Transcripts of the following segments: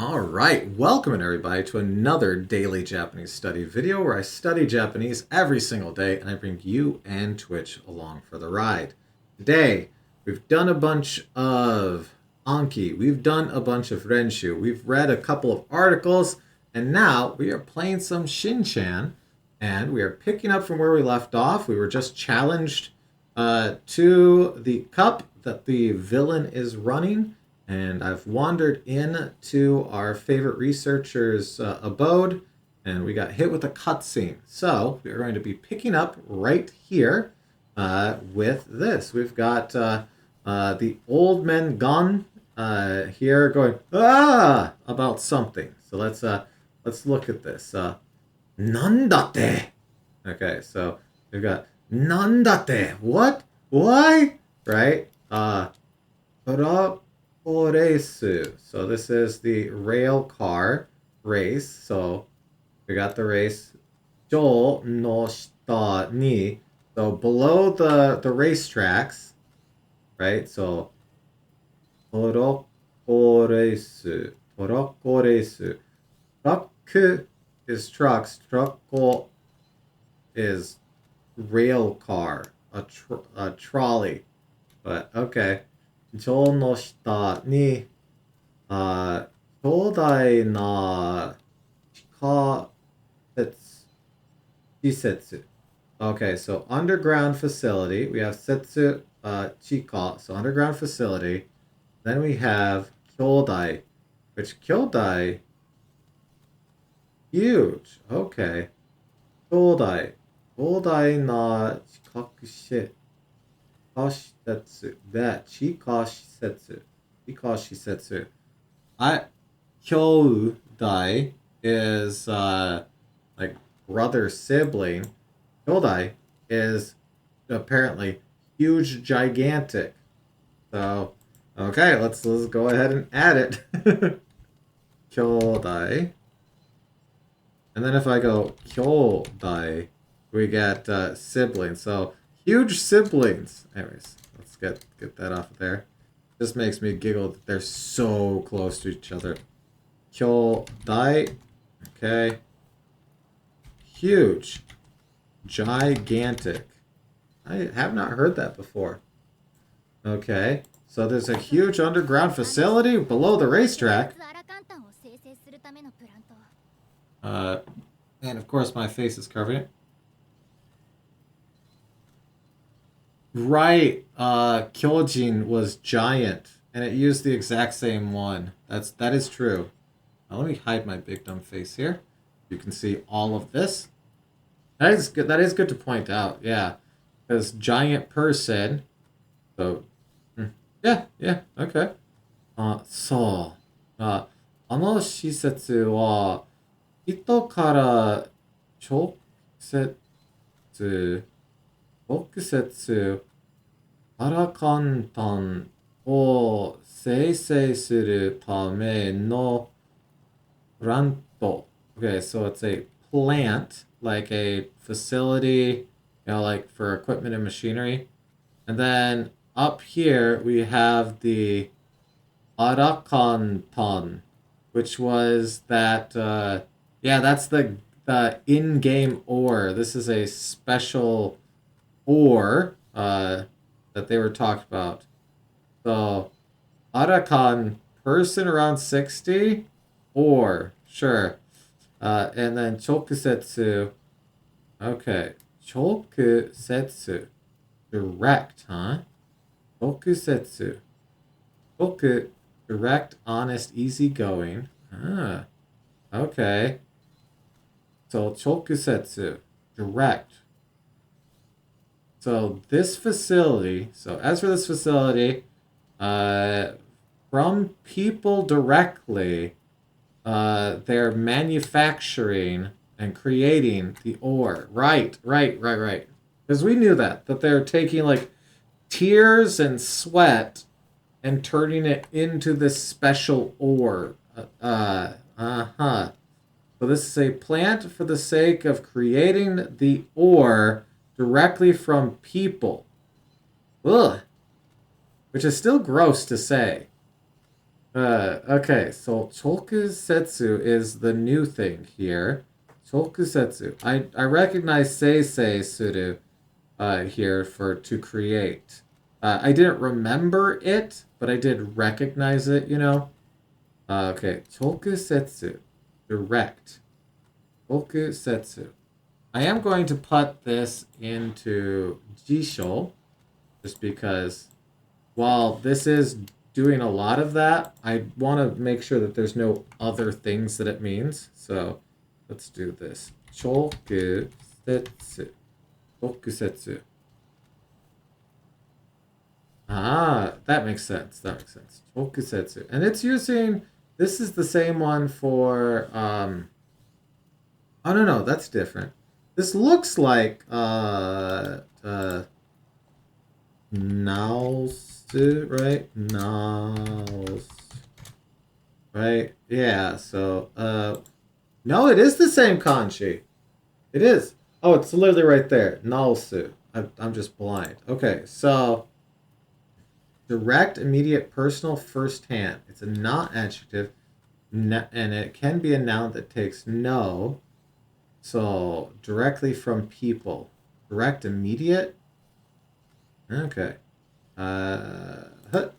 All right, welcome everybody to another daily Japanese study video where I study Japanese every single day and I bring you and Twitch along for the ride. Today, we've done a bunch of Anki, we've done a bunch of Renshu, we've read a couple of articles, and now we are playing some Shinchan, and we are picking up from where we left off. We were just challenged to the cup that the villain is running. And I've wandered into our favorite researcher's abode, and we got hit with a cutscene. So we're going to be picking up right here with this. We've got the old men gone here going about something. So let's look at this. Nandate. Okay, so we've got nandate. What? Why? Right? Race. So this is the rail car race. So we got the race. Jo no shita ni. So below the racetracks, right? So toroko race. Toroko race. Truck is trucks. Trucko is rail car. A trolley. But okay. 城の下に、巨大な施設. Okay, so underground facility. We have setsu, chika, so underground facility. Then we have kyodai, which kyodai, huge. Okay. Kyodai. Kyodai na chikaku that Chikashisetsu. Kyodai is like brother sibling. Kyodai is apparently huge, gigantic. So okay, let's go ahead and add it. Kyodai. And then if I go kyodai, we get siblings. So huge siblings. Anyways, let's get that off of there. This makes me giggle that they're so close to each other. Kyodai. Okay. Huge. Gigantic. I have not heard that before. Okay. So there's a huge underground facility below the racetrack. And of course my face is covering it. Right, Kyojin was giant, and it used the exact same one. That is true. Now let me hide my big dumb face here. You can see all of this. That is good. That is good to point out. Yeah, because giant person. So, yeah, okay. そう。の施設は人から直接パラカンタンを生成するためのプラント. Okay, so it's a plant, like a facility, like for equipment and machinery. And then up here we have the Arakantan, which was that, that's the in-game ore. This is a special ore that they were talked about. So, Arakan, person around 60, ore, sure. And then Chokusetsu. Okay, Chokusetsu. Direct, huh? Chokusetsu. Choku, direct, honest, easygoing. Ah, okay. So, Chokusetsu. Direct. So this facility, as for this facility, from people directly, they're manufacturing and creating the ore. Right. Because we knew that they're taking like tears and sweat and turning it into this special ore. So this is a plant for the sake of creating the ore directly from people. Ugh. Which is still gross to say. Okay, so Chokusetsu is the new thing here. Chokusetsu. I recognize Seisei Suru here for to create. I didn't remember it, but I did recognize it, you know? Okay, Chokusetsu. Direct. Chokusetsu. I am going to put this into Jisho, just because while this is doing a lot of that, I want to make sure that there's no other things that it means. So let's do this. Chokusetsu. Chokusetsu. Ah, that makes sense. That makes sense. Chokusetsu. And it's using, this is the same one for, oh no, no, that's different. This looks like, Naosu, right? Naos. Right? Yeah, so, no, it is the same kanji. It is. Oh, it's literally right there. Naosu. I'm just blind. Okay, so direct, immediate, personal, first hand. It's a not adjective, and it can be a noun that takes no. So directly from people. Direct, immediate. Okay. Hut, hut,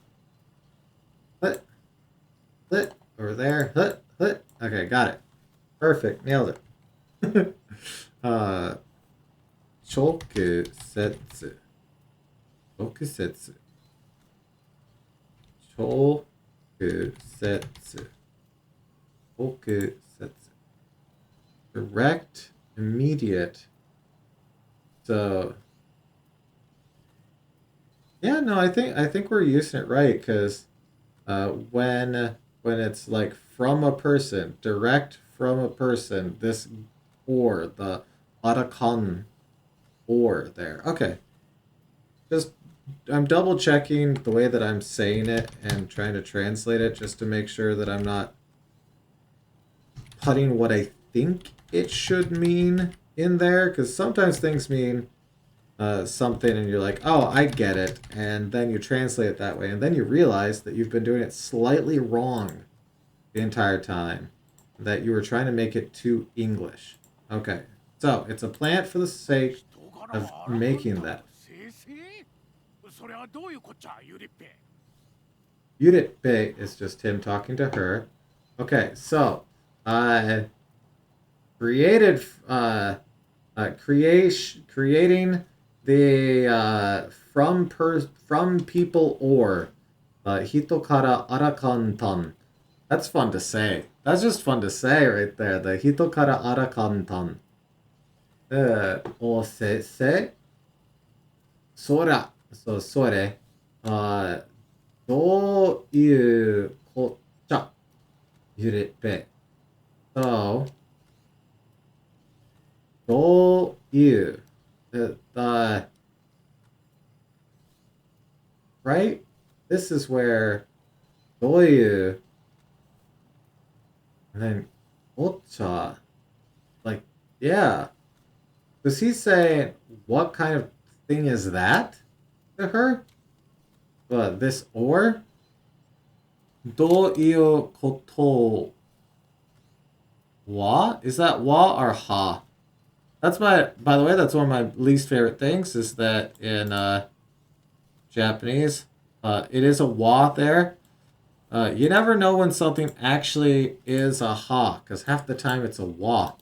hut. Over there. Hut, hut. Okay, got it. Perfect. Nailed it. uh, Chokusetsu. Chokusetsu. Chokusetsu. Chokusetsu. Direct, immediate. So yeah, no, I think we're using it right because when it's like from a person, direct from a person, this or the arakon or there. Okay, just I'm double checking the way that I'm saying it and trying to translate it just to make sure that I'm not putting what I think it should mean in there because sometimes things mean something and you're like, oh, I get it. And then you translate it that way. And then you realize that you've been doing it slightly wrong the entire time, that you were trying to make it too English. Okay, so it's a plant for the sake of making that. Yuripe is just him talking to her. Okay, so uh, created creating the from people or hito kara arakantan. That's fun to say. That's just fun to say right there. The hito kara arakantan. O se sora. So sore. Uh, どういうこっちゃゆれべ。So, どういう right? This is where どういう and then お茶 like yeah. Does he say what kind of thing is that to her? This or どういうことwa? Is that wa or ha? That's by the way, that's one of my least favorite things is that in Japanese, it is a wa there. You never know when something actually is a ha, because half the time it's a wa.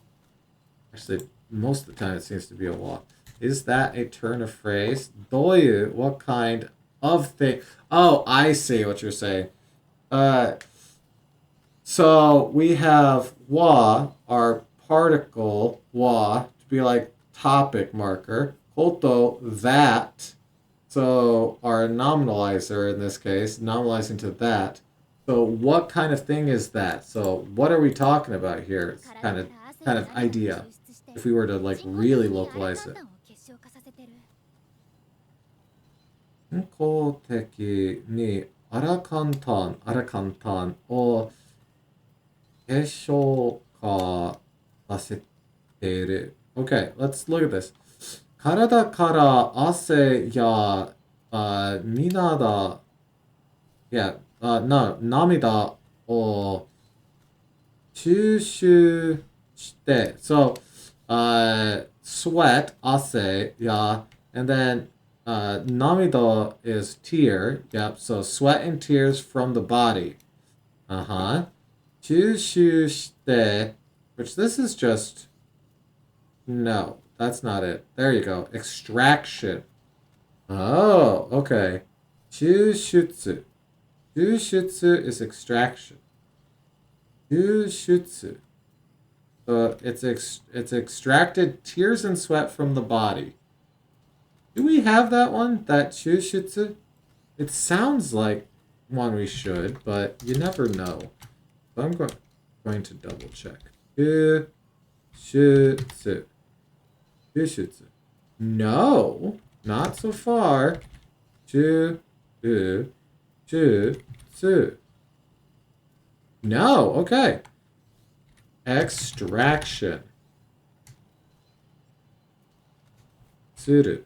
Actually, most of the time it seems to be a wa. Is that a turn of phrase? Doyu, what kind of thing? Oh, I see what you're saying. Uh, so we have wa, our particle wa, to be like topic marker. Koto, that. So our nominalizer in this case, nominalizing to that. So what kind of thing is that? So what are we talking about here? It's kind of idea. If we were to like really localize it. 健康的にアラカンタン、アラカンタンを結晶化させている。Okay, let's look at this. 体から汗や、みなだ、yeah, no, 涙を吸収して、so, sweat, 汗, yeah, and then, 涙 is tear, yep, so sweat and tears from the body, uh-huh, 吸収して, which this is just, no, that's not it, there you go, extraction, oh, okay, 抽出, 抽出 is extraction, 抽出. So it's extracted tears and sweat from the body. Do we have that one? That shushitsu? It sounds like one we should, but you never know. So I'm going to double check. Shushitsu. Shushitsu. No, not so far. Shutsu. No, okay. Extraction. Suru.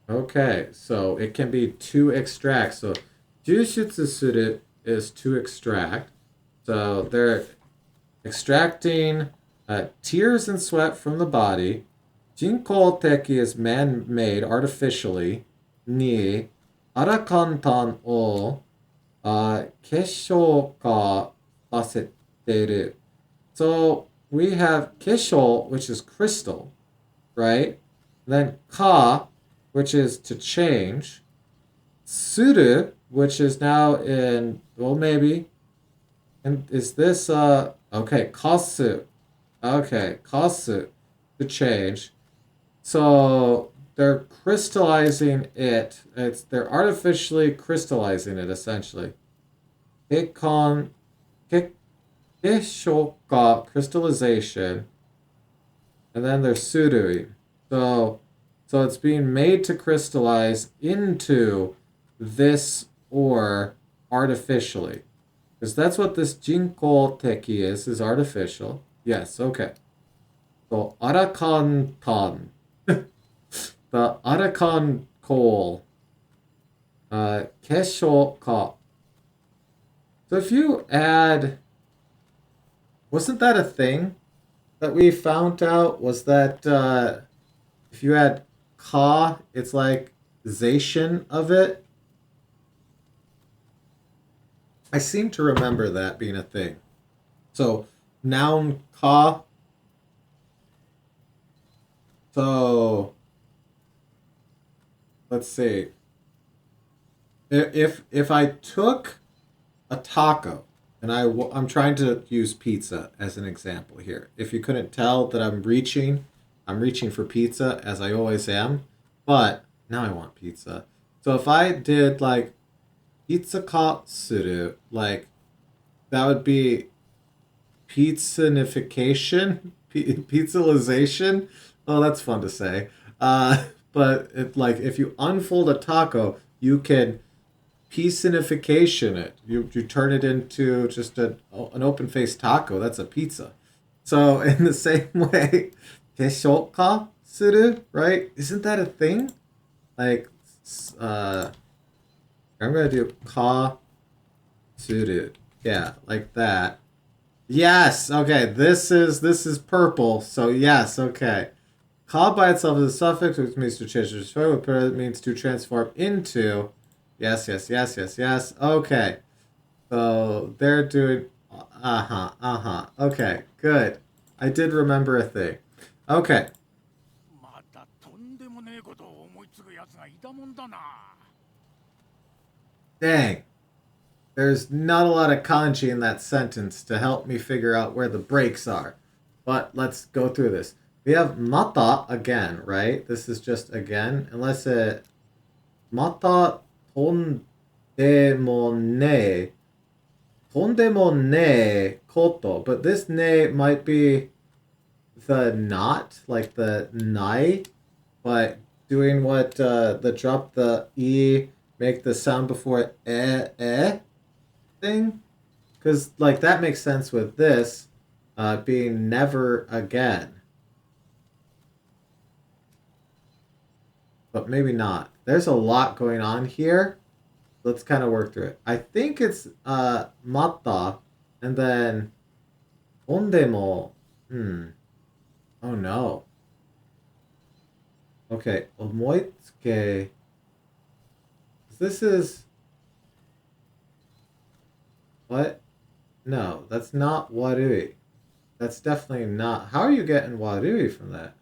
Okay, so it can be to extract. So, jushutsu suru is to extract. So they're extracting tears and sweat from the body. Jinkou teki is man-made artificially. Ni arakantan o keshoka saseteru. So we have kesho, which is crystal, right? Then ka, which is to change. Suru, which is now in, well, maybe. And is this, okay, kasu. Okay, kasu, to change. So they're crystallizing it. They're artificially crystallizing it, essentially. Kekon, keshoka, crystallization. And then they're suruing. So it's being made to crystallize into this ore artificially. Because that's what this jinkou teki is artificial. Yes, okay. So arakan tan. The arakan coal. Kesho ka. So if you add, wasn't that a thing that we found out? Was that if you add ka, it's like zation of it? I seem to remember that being a thing. So noun ka. So let's see. If I took a taco and I'm trying to use pizza as an example here. If you couldn't tell that I'm reaching for pizza as I always am, but now I want pizza. So if I did like pizza katsuru, like that would be pizzanification, pizzalization. Oh, that's fun to say. But like if you unfold a taco, you can pizzanification it. You turn it into just an open faced taco. That's a pizza. So in the same way, keshoka suru, right? Isn't that a thing? Like, I'm gonna do ka suru. Yeah, like that. Yes. Okay. This is purple. So yes. Okay. Ka by itself is a suffix, which means to change. It means to transform into. Yes. Yes. Yes. Yes. Yes. Okay. So they're doing. Uh huh. Uh huh. Okay. Good. I did remember a thing. Okay. Dang. There's not a lot of kanji in that sentence to help me figure out where the breaks are. But let's go through this. We have mata again, right? This is just again, unless it mata tondemo ne. Tondemo ne koto. But this ne might be the not, like the nai, but doing what the drop the e, make the sound before thing, because like that makes sense with this being never again, but maybe not. There's a lot going on here. let's kind of work through it. I think it's mata, and then ondemo. Hmm. Oh no. Okay, omoitsuke. This is what? No, that's not warui. That's definitely not. How are you getting warui from that?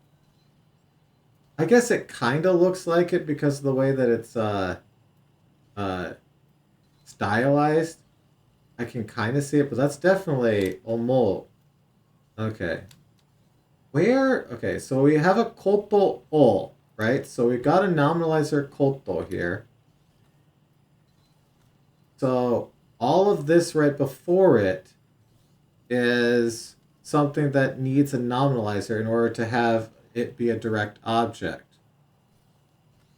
I guess it kind of looks like it because of the way that it's uh stylized. I can kind of see it, but that's definitely omo. Okay. Where? Okay, so we have a koto o, right? So we got a nominalizer koto here. So all of this right before it is something that needs a nominalizer in order to have it be a direct object.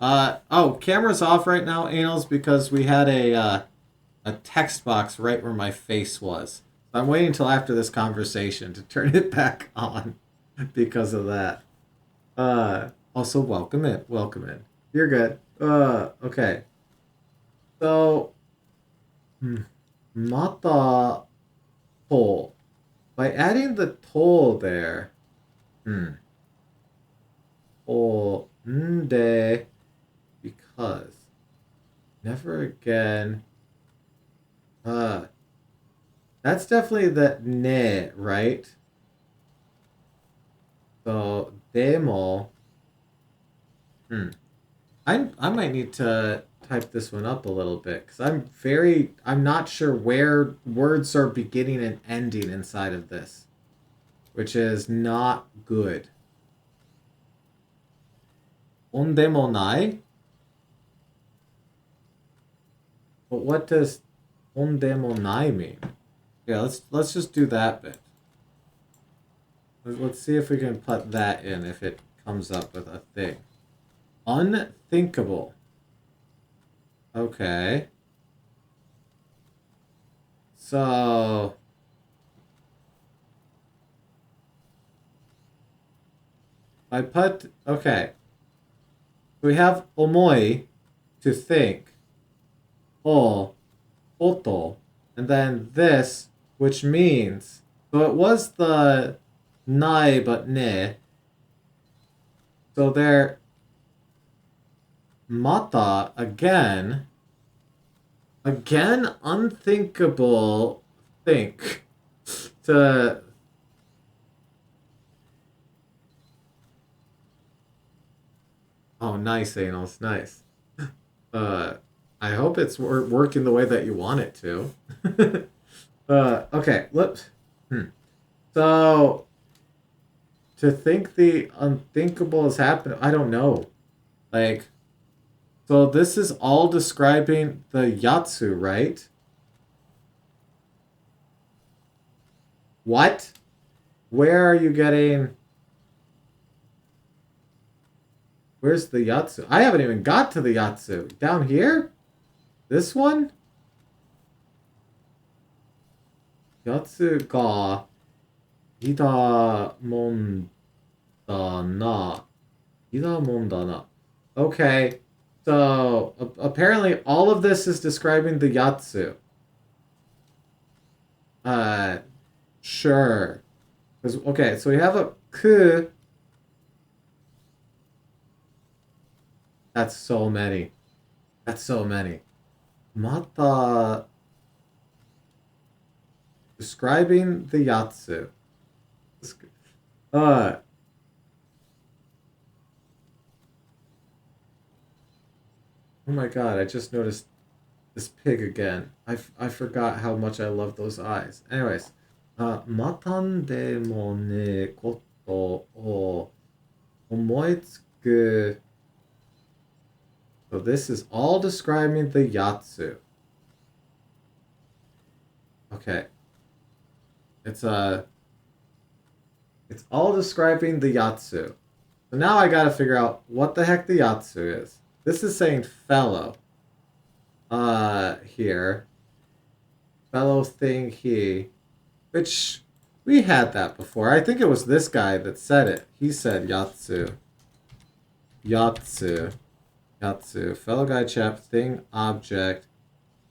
Oh, camera's off right now, Anals, because we had a text box right where my face was. So I'm waiting until after this conversation to turn it back on because of that. Also welcome in, welcome in. You're good. Okay. So, mata toll. By adding the toll there, o nde, because never again. That's definitely the ne, right? So demo. I might need to type this one up a little bit because I'm not sure where words are beginning and ending inside of this, which is not good. Ondemo nai? But what does ondemo nai mean? Yeah, let's just do that bit. Let's see if we can put that in if it comes up with a thing. Unthinkable. Okay. So I put okay. We have omoi, to think. O, oto, and then this, which means so it was the nai but ne. So there mata again unthinkable think to oh nice anals nice I hope it's working the way that you want it to. Okay let's so to think the unthinkable is happening I don't know like so this is all describing the yatsu, right? What? Where are you getting? Where's the yatsu? I haven't even got to the yatsu. Down here? This one? Yatsu ga ida mon da na. Ida mon da na. Okay. So apparently all of this is describing the yatsu. Sure. Okay, so we have a ku. That's so many. That's so many. Mata describing the yatsu. Uh oh my god, I just noticed this pig again. I forgot how much I love those eyes. Anyways, matan de mo ne koto o omoitsuku. So this is all describing the yatsu. Okay. It's all describing the yatsu. So now I gotta figure out what the heck the yatsu is. This is saying fellow. Here. Fellow thing he. Which we had that before. I think it was this guy that said it. He said yatsu. Yatsu. Yatsu. Fellow guy chap thing object.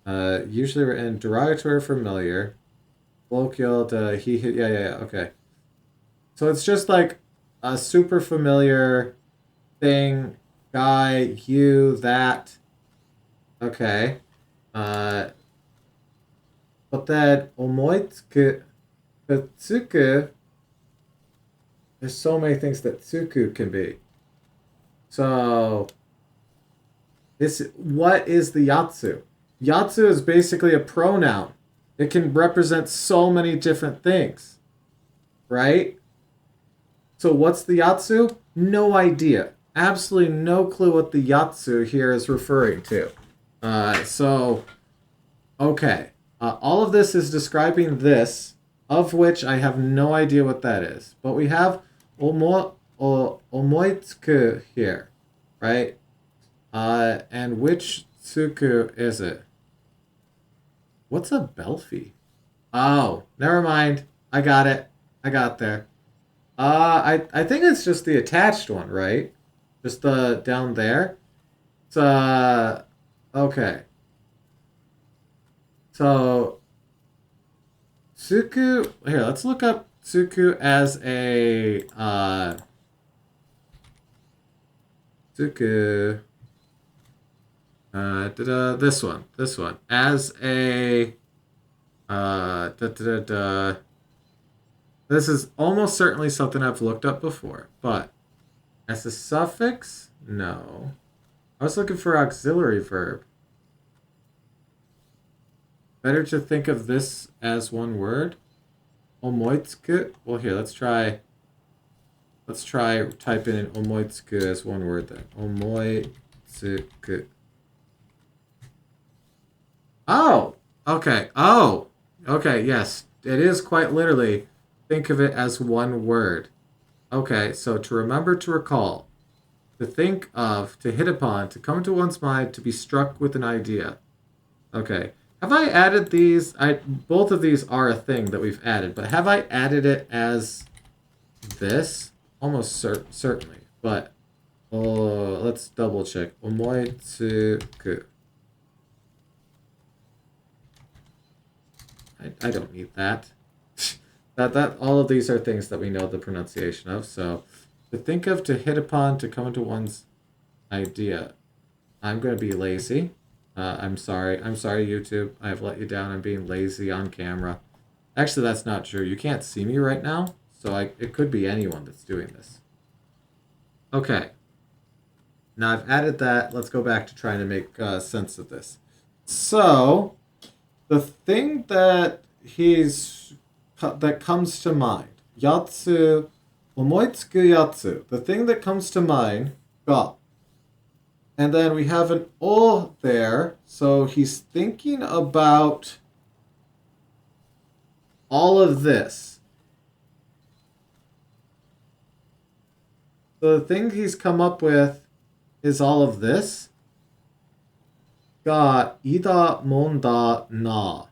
Usually we're in derogatory familiar. Colloquial to he, yeah, okay. So it's just like a super familiar thing, guy, you, that. Okay. Uh, but then omoitsuku, tsuku, there's so many things that tsuku can be. So what is the yatsu? Yatsu is basically a pronoun. It can represent so many different things, right? So what's the yatsu? No idea. Absolutely no clue what the yatsu here is referring to. So okay. All of this is describing this, of which I have no idea what that is. But we have omoitsuku here, right? And which tsuku is it? What's a belfie? Oh, never mind. I got it. I got there. I think it's just the attached one, right? Just the down there. It's okay. So Tsuku, here, let's look up Tsuku as a Tsuku this one as a this is almost certainly something I've looked up before, but as a suffix, no. I was looking for auxiliary verb. Better to think of this as one word. Omoitsuku. Well, here, let's try typing in omoitsuku as one word then. Omoitsuku. Oh, okay. Oh, okay. Yes, it is quite literally. Think of it as one word. Okay, so to remember, to recall, to think of, to hit upon, to come to one's mind, to be struck with an idea. Okay. Have I added these? Both of these are a thing that we've added, but have I added it as this? Almost certainly, but let's double check. Omoitsuku. I don't need that. that all of these are things that we know the pronunciation of. So to think of, to hit upon, to come into one's idea. I'm going to be lazy. I'm sorry. I'm sorry, YouTube. I have let you down. I'm being lazy on camera. Actually, that's not true. You can't see me right now, so it could be anyone that's doing this. Okay. Now I've added that. Let's go back to trying to make sense of this. So, the thing that that comes to mind, yatsu, omoitsuku yatsu. The thing that comes to mind, ga. And then we have an o there, so he's thinking about all of this. So the thing he's come up with is all of this. Ga ida monda na.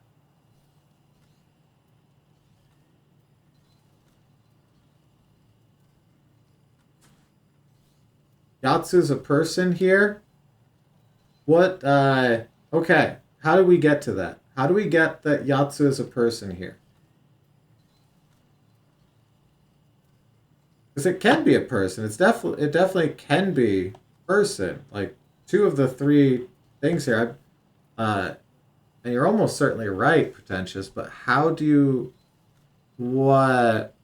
Yatsu's a person here. What, okay. How do we get to that? How do we get that Yatsu is a person here? Because it can be a person. It definitely can be person. Like, two of the three things here. And you're almost certainly right, pretentious, but how do you, what,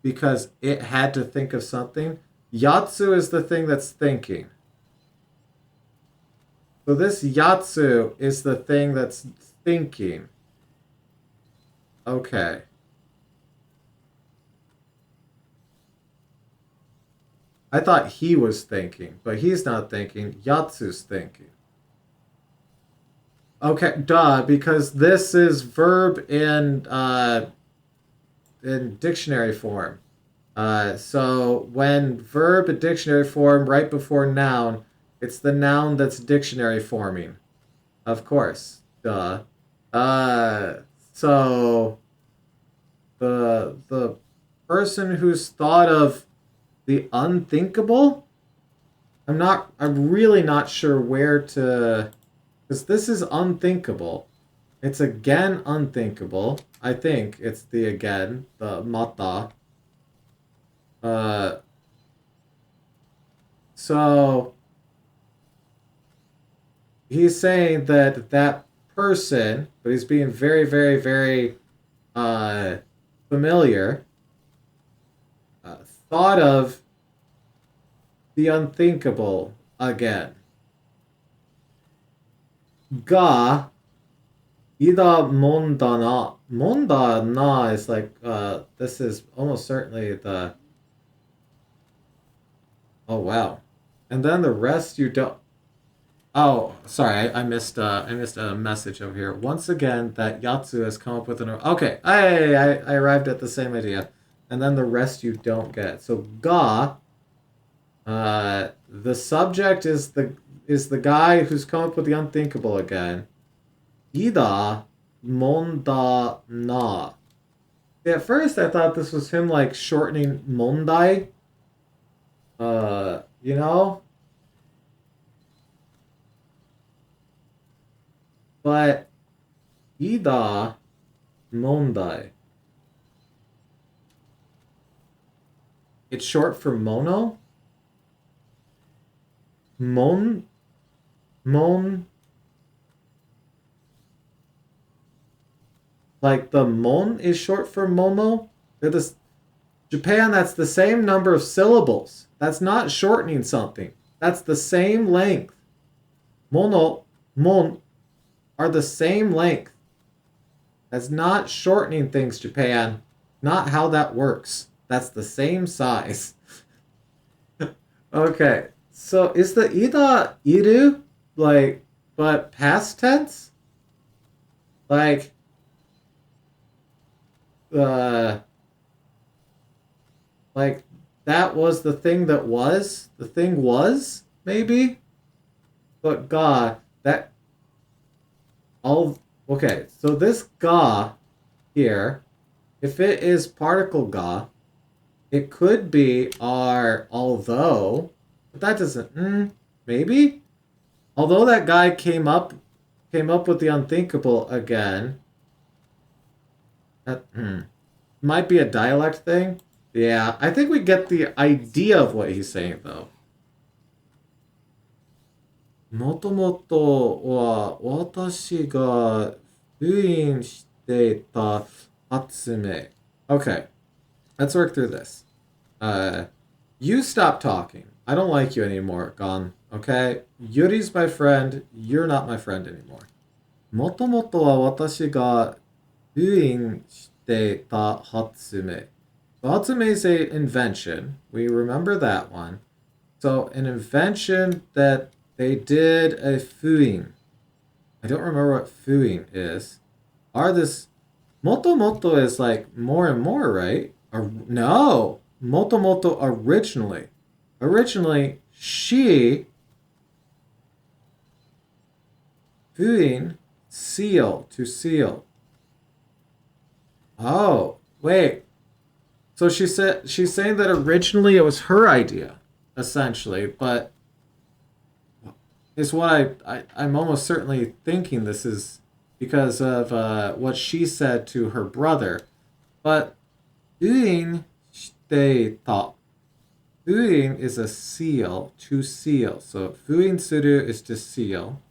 because it had to think of something? Yatsu is the thing that's thinking. So this yatsu is the thing that's thinking. Okay. I thought he was thinking, but he's not thinking. Yatsu's thinking. Okay, duh, because this is verb in dictionary form. So when verb in dictionary form right before noun, it's the noun that's dictionary forming. Of course. Duh. So the person who's thought of the unthinkable? I'm really not sure where to Because this is unthinkable. It's again unthinkable. I think it's the again, the mata. Uh, so he's saying that that person, but he's being very, very, very uh, familiar, thought of the unthinkable again. Ga ida mondana. Mondana is like, this is almost certainly the. Oh, wow. And then the rest you don't. Oh, sorry, I missed a message over here. Once again, that Yatsu has come up with an. Okay, I arrived at the same idea, and then the rest you don't get. So ga, the subject is the guy who's come up with the unthinkable again. Ida monda na. At first, I thought this was him like shortening mondai. You know, but ida mondai. It's short for mono. Mon mon like the mon is short for momo. They're this Japan, that's the same number of syllables. That's not shortening something. That's the same length. Mono, mon are the same length. That's not shortening things, Japan. Not how that works. That's the same size. Okay, so is the ida iru like, but past tense? Like, uh, like that was the thing that was? The thing was, maybe? But ga, that all okay, so this ga here, if it is particle ga, it could be our although, but that doesn't maybe? Although that guy came up with the unthinkable again. That might be a dialect thing. Yeah, I think we get the idea of what he's saying though. もともとは私が封印していた発明. Okay, let's work through this. You stop talking. I don't like you anymore, Gon. Okay? Yuri's my friend. You're not my friend anymore. もともとは私が封印していた発明. Hatsume is a invention. We remember that one. So an invention that they did a fuin. I don't remember what fuin is. Are this moto moto is like more and more, right? Or no, moto moto originally. Originally, she fuin seal to seal. Oh, wait. So she's saying that originally it was her idea, essentially, but is what I'm almost certainly thinking this is because of what she said to her brother. But uin shite ta. Uin is a seal, to seal. So fuin suru is to seal.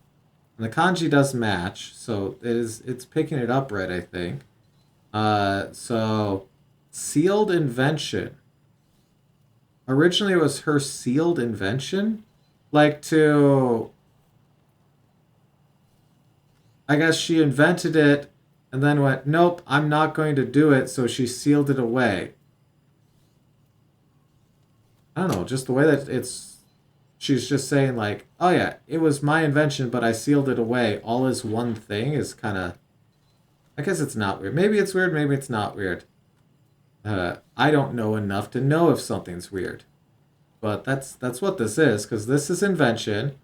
And the kanji does match, so it's picking it up right, I think. So sealed invention. Originally it was her sealed invention? Like to, I guess she invented it and then went, nope, I'm not going to do it, so she sealed it away. I don't know, just the way that she's just saying like, oh yeah, it was my invention, but I sealed it away. All is one thing is kind of, I guess it's not weird. Maybe it's weird, maybe it's not weird. I don't know enough to know if something's weird. But that's what this is, because this is invention.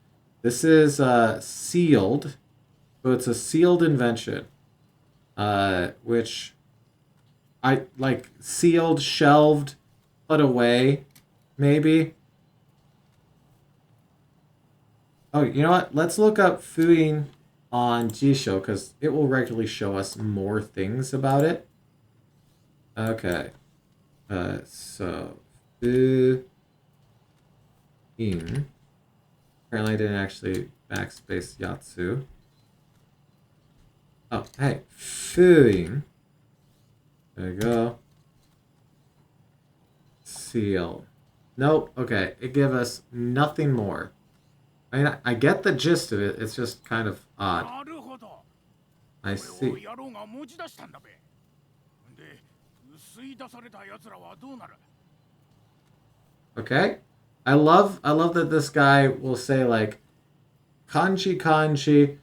This is sealed. So it's a sealed invention. Which I like sealed, shelved, put away, maybe. Oh, you know what? Let's look up fuin on Jisho because it will regularly show us more things about it. Okay. So fu in. Apparently I didn't actually backspace Yatsu. Oh, hey. Fu in. There you go. Seal. Nope. Okay. It gave us nothing more. I mean, I get the gist of it. It's just kind of odd. I see. Okay. I love that this guy will say like kanji.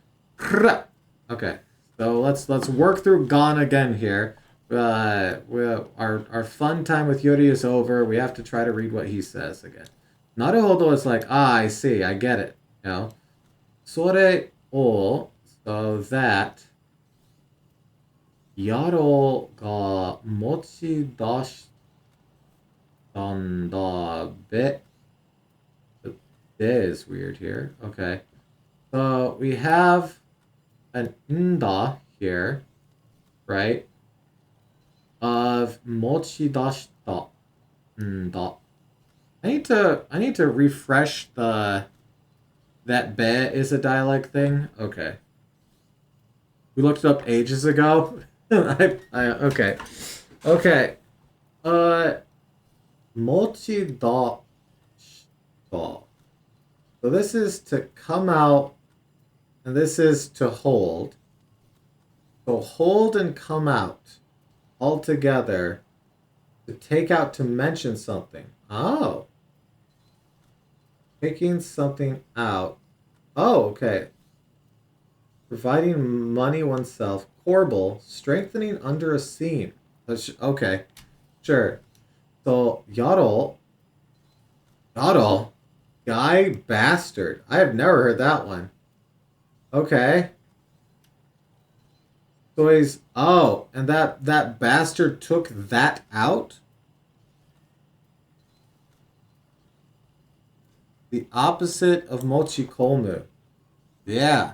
Okay. So let's work through Gon again here. Our fun time with Yuri is over. We have to try to read what he says again. Naruhodo is like, I see, I get it. You know? Sore o, so that Yaro ga mochidashitaんだべ. The de is weird here. Okay. So we have an nda here, right? Of mochidashita nda. I need to refresh that be is a dialect thing. Okay. We looked it up ages ago. Okay. Okay. Mochidashita. So this is to come out, and this is to hold. So hold and come out all together to take out to mention something. Oh. Taking something out. Oh, okay. Providing money oneself. Corbel. Strengthening under a seam. Okay. Sure. So, Yodel. Guy bastard. I have never heard that one. Okay. So he's... Oh, and that bastard took that out? The opposite of mochi kolmu. Yeah.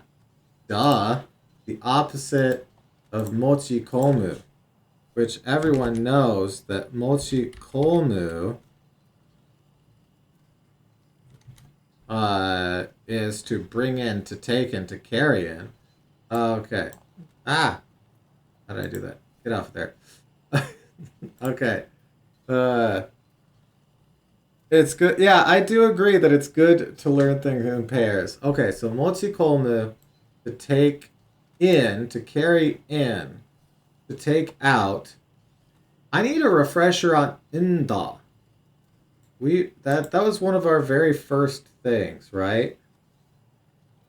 Duh. The opposite of mochi kolmu. Which everyone knows that mochi kolmu is to bring in, to take in, to carry in. Okay. Ah! How did I do that? Get off there. Okay. It's good. Yeah, I do agree that it's good to learn things in pairs. Okay, so mochi kolmu, to take in, to carry in, to take out. I need a refresher on inda. That was one of our very first things, right?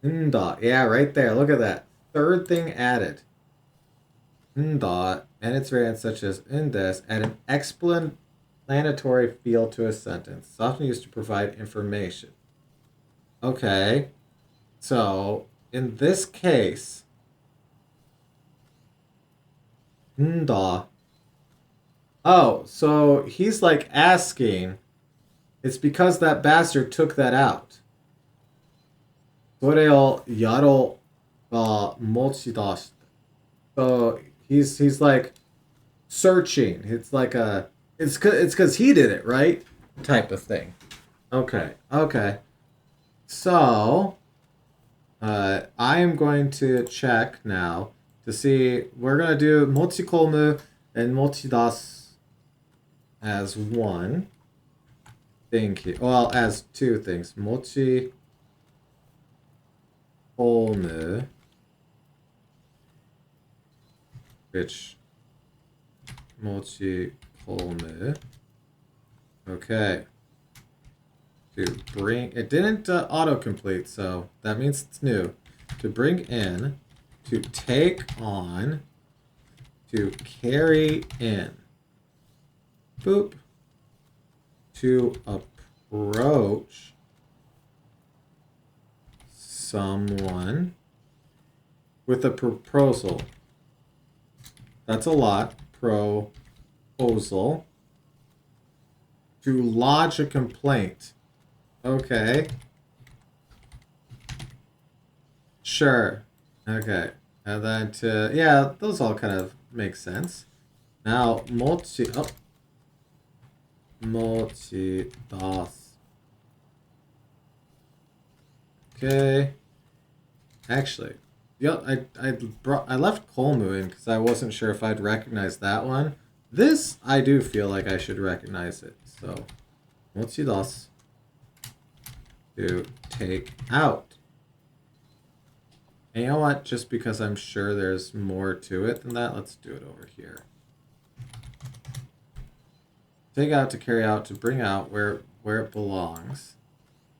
Inda. Yeah, right there. Look at that. Third thing added. Inda and its variants such as indes add an explanatory feel to a sentence. It's often used to provide information. Okay. So, in this case, nda. Oh, so he's like asking, it's because that bastard took that out. Soreo yaro ga mochidashita. So he's like searching. It's like it's because he did it, right? Type of thing. Okay. So I am going to check now to see. We're gonna do mochikolmu and mochidas as one thing here. Well, as two things. Mochikolmu, which mochikolmu. Okay. To bring, it didn't autocomplete, so that means it's new. To bring in, to take on, to carry in. Boop. To approach someone with a proposal. That's a lot. Proposal. To lodge a complaint. Okay. Sure. Okay. And then to, yeah, those all kind of make sense. Now, mochi das. Okay. Actually, yeah, I left Kolmu in because I wasn't sure if I'd recognize that one. This, I do feel like I should recognize it. So, mochi das. To take out. And you know what? Just because I'm sure there's more to it than that, let's do it over here. Take out, to carry out, to bring out, where it belongs.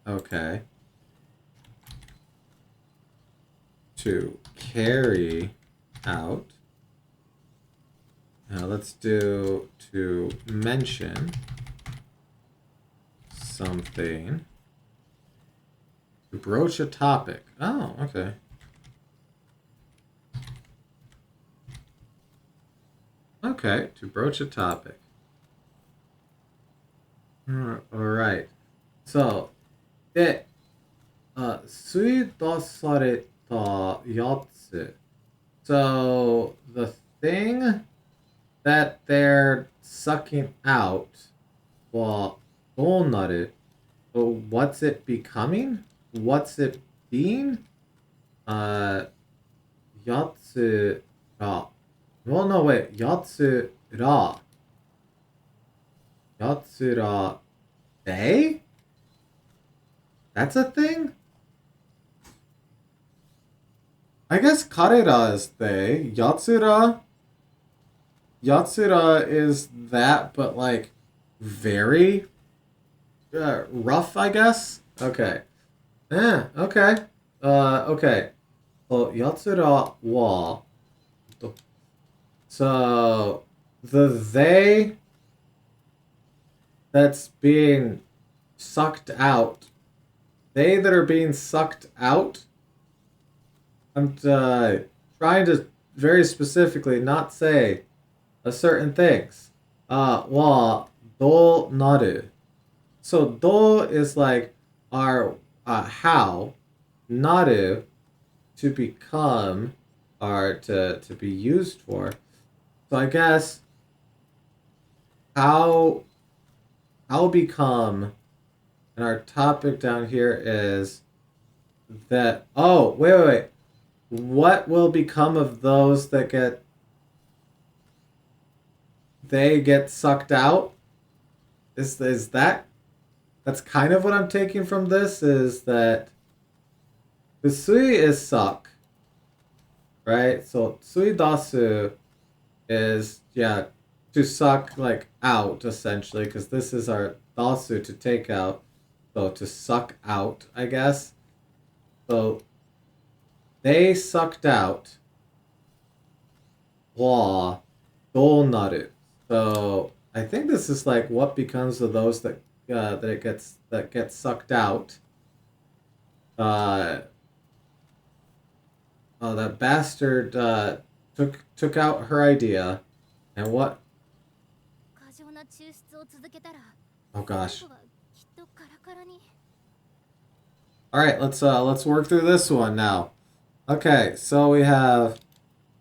Okay. To carry out. Now let's do to mention something. To broach a topic. Oh, okay. Okay, to broach a topic. Alright. So, で、吸い出されたやつ. So, the thing that they're sucking out, well, どうなる? What's it becoming? What's it being? やつら. Well, no, wait. やつら. やつら. They? That's a thing? I guess Karera is they. Yatsura is that, but like very rough, I guess. Okay. Okay. Okay. Well, Yatsura wa. So the they that's being sucked out. They that are being sucked out. I'm trying to very specifically not say certain things. Wa do naru. So do is like our how, naru to become, or to be used for. So I guess how become, and our topic down here is that, oh, wait. What will become of those that get sucked out? Is that, that's kind of what I'm taking from this, is that the sui is suck, right? So sui dasu is, yeah, to suck like out, essentially, because this is our dasu, to take out, so to suck out, I guess. So they sucked out wa do naru. So I think this is like what becomes of those that get sucked out. That bastard took out her idea, and what? Oh gosh. All right, let's work through this one now. Okay, so we have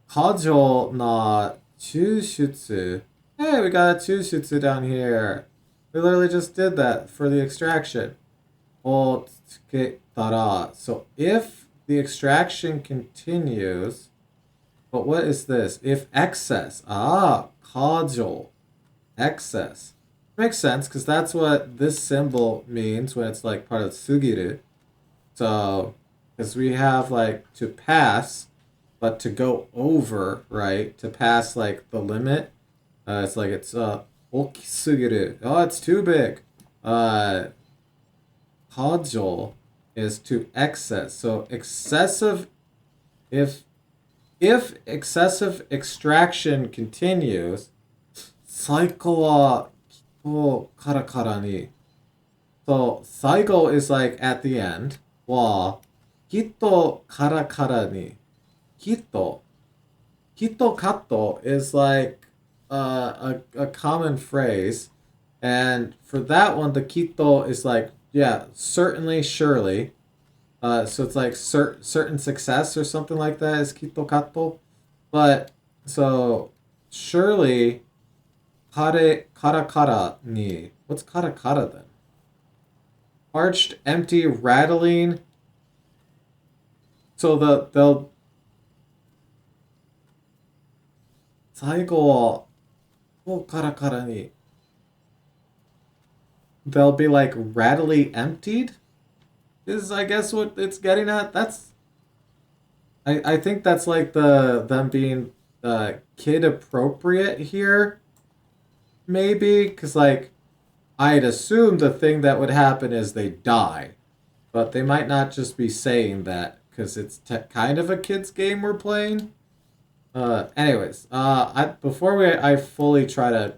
Kajo na Chushutsu. Hey, we got a Chushutsu down here. We literally just did that for the extraction. O tsuketara. So if the extraction continues, but what is this? If excess. Kajo. Excess. Makes sense, because that's what this symbol means when it's like part of sugiru. So, because we have like to pass, but to go over, right? To pass like the limit. It's like it's okisugiru. Oh, it's too big. Kajo is to excess. So excessive, if excessive extraction continues, saiko wa kito karakara ni. So saiko is like at the end. Wa kito karakara ni. Kito kato is like a common phrase, and for that one the kito is like, yeah, certainly, surely. So it's like certain success or something like that is kitokato. But so surely karakara ni. What's karakara then? Parched, empty, rattling. So they'll 最後をカラカラに they'll be like rattly emptied is I guess what it's getting at. I think that's like them being kid appropriate here, maybe, because like I'd assume the thing that would happen is they die, but they might not just be saying that because it's kind of a kids game we're playing. Anyways, before I fully try to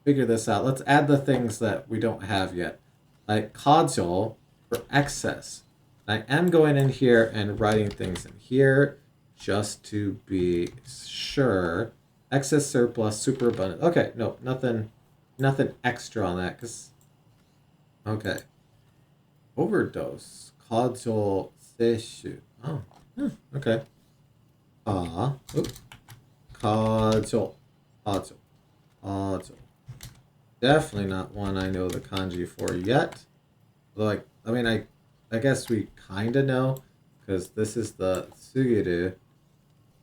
figure this out, let's add the things that we don't have yet, like kajo for excess. I am going in here and writing things in here just to be sure. Excess, surplus, superabundant. Okay, no, nothing extra on that, cause okay. Overdose, kajo seishu. Oh, okay. Oop. Kajo. Kajo. Kajo. Definitely not one I know the kanji for yet. Like, I mean, I guess we kind of know, because this is the sugiru,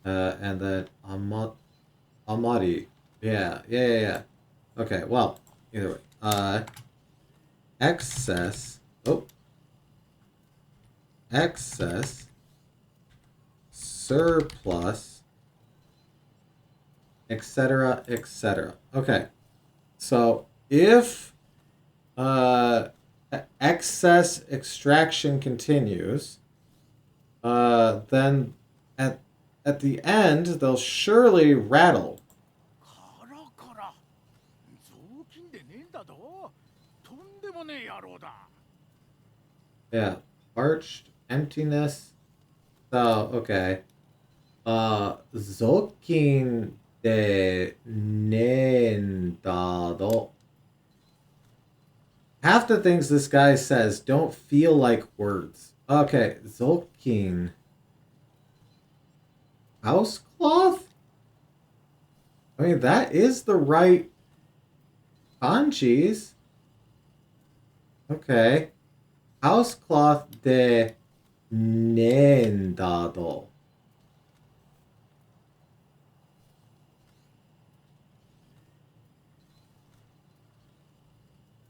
and then amari. Yeah. Okay, well, either way. Excess. Oh. Excess. Surplus. Etc. Etc. Okay. So if excess extraction continues, then at the end they'll surely rattle. Yeah, parched emptiness. So okay, zokin de nendado. Half the things this guy says don't feel like words. Okay, Zolkin. House cloth? I mean, that is the right kanjis. Okay. House cloth de nendado.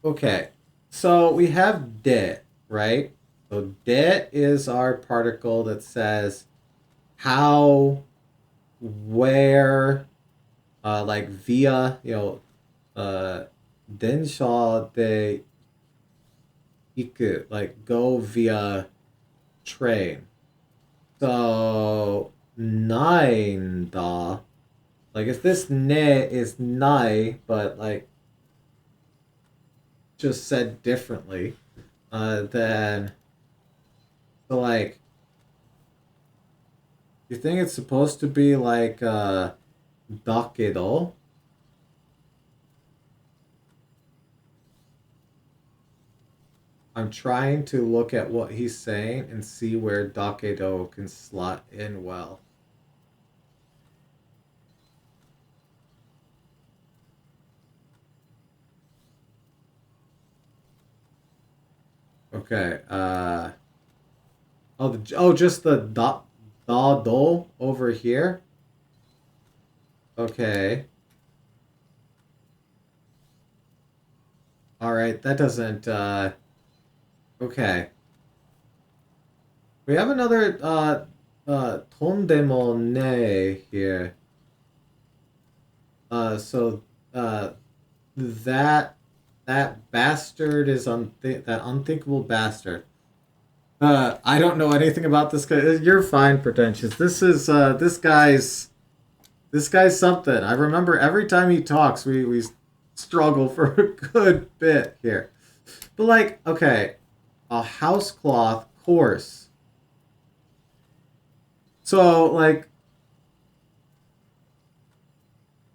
Okay. So we have de, right? So de is our particle that says how, where, like via, densha de iku, like go via train. So nine da, like if this ne is nai, but like just said differently, then so like you think it's supposed to be like dakedo? I'm trying to look at what he's saying and see where dakedo can slot in well. Okay. Just the do over here. Okay. All right. That doesn't. Okay. We have another tondemo ne here. So that bastard is that unthinkable bastard. I don't know anything about this guy. You're fine, pretentious. This guy's something. I remember every time he talks, we struggle for a good bit here. But like, okay, a house cloth course. So like,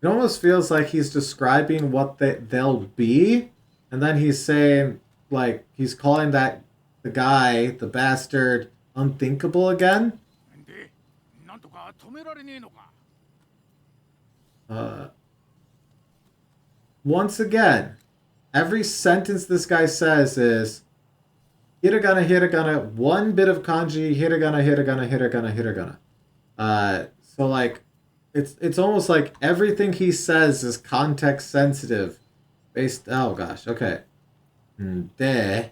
it almost feels like he's describing what they'll be, and then he's saying like he's calling that the guy, the bastard, unthinkable again. Once again, every sentence this guy says is hiragana, hiragana, one bit of kanji, hiragana, hiragana, hiragana, hiragana. So like, it's almost like everything he says is context sensitive, based. Oh gosh, okay. De,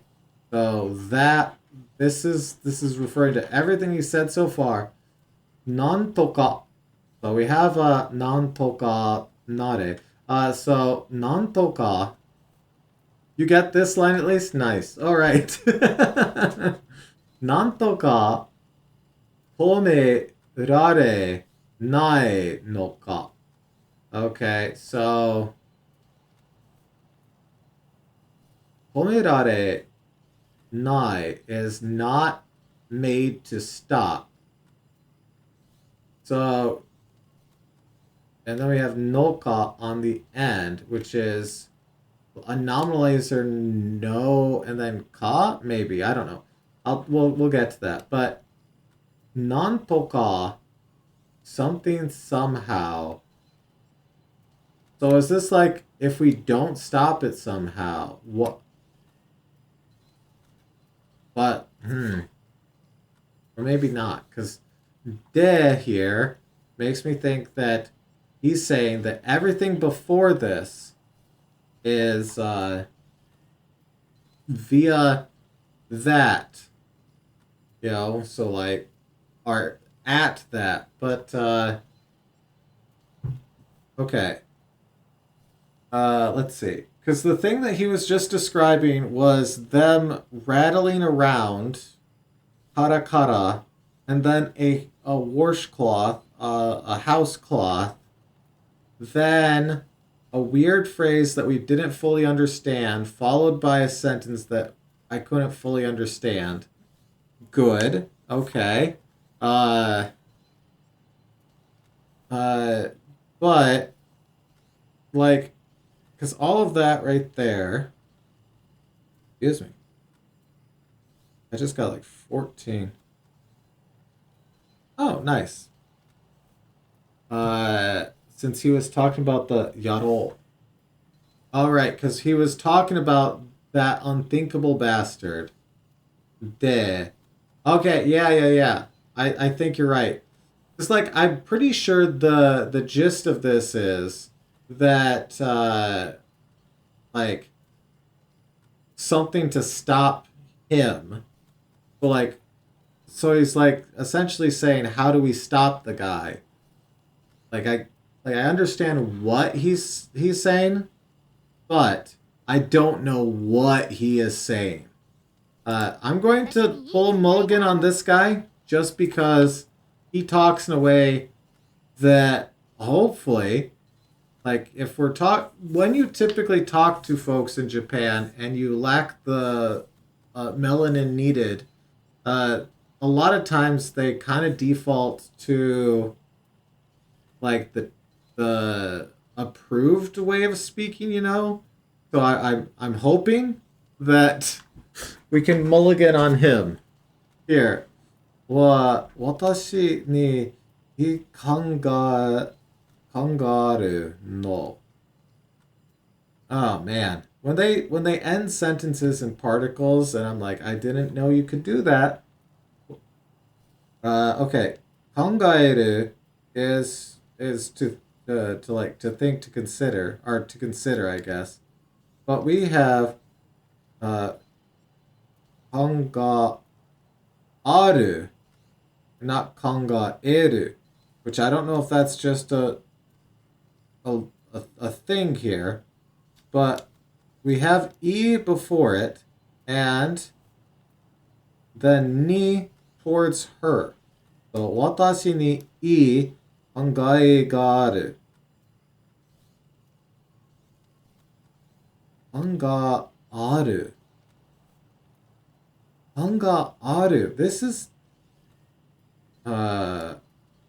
so that this is referring to everything he said so far. Nantoka. So we have nantoka nare. So nantoka. You get this line at least? Nice. All right. Nantoka tome rare nae no ka. Okay, so tome rare nae is not made to stop. So, and then we have noka on the end, which is a nominalizer no, and then ka maybe, I don't know. We'll get to that. But nantoka, something somehow. So is this like if we don't stop it somehow? What? But or maybe not, because de here makes me think that he's saying that everything before this is via that, you know, so like are at that, but okay, let's see, because the thing that he was just describing was them rattling around karakara, and then a washcloth, a house cloth, then a weird phrase that we didn't fully understand, followed by a sentence that I couldn't fully understand. Good. Okay. But like, because all of that right there. Excuse me. I just got like 14. Oh, nice. Since he was talking about the Yarol. All right, because he was talking about that unthinkable bastard. De. Okay, yeah. I think you're right. It's like I'm pretty sure the gist of this is that like something to stop him. But like, so he's like essentially saying, how do we stop the guy? I understand what he's saying, but I don't know what he is saying. I'm going to pull mulligan on this guy just because he talks in a way that hopefully, like if we're when you typically talk to folks in Japan and you lack the melanin needed, a lot of times they kind of default to like the approved way of speaking, you know. So I'm hoping that we can mulligan on him here. 私に考えるの. Oh man, when they end sentences in particles, and I'm like, I didn't know you could do that. Okay, 考える is to like to think, to consider, or to consider, I guess. But we have 考える, not 考える, which I don't know if that's just a thing here, but we have e before it, and then ni towards her. So 私にいい考えがある. 考えある. 考えある. This is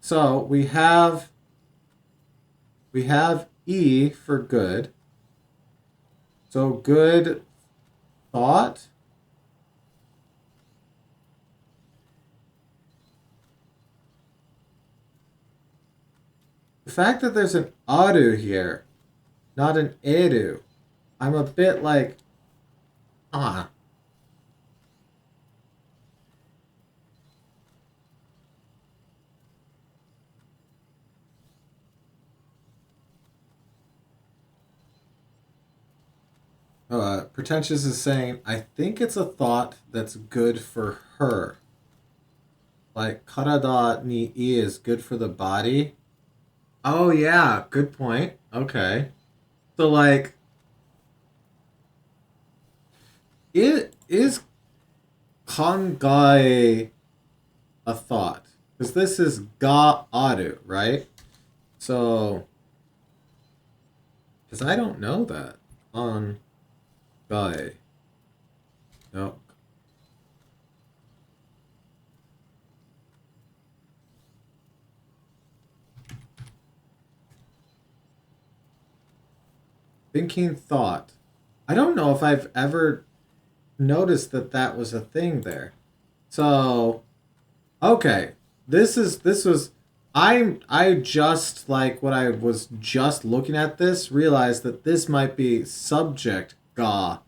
so we have e for good. So good thought. The fact that there's an aru here, not an eru, I'm a bit like, ah. Pretentious is saying, I think it's a thought that's good for her. Like, karada ni I is good for the body. Oh, yeah, good point. Okay. So, like, it is kangae a thought? Because this is ga aru, right? So, because I don't know that on gae. No. Thinking thought. I don't know if I've ever noticed that that was a thing there. So, okay. This was I just like when I was just looking at this realized that this might be subject ga,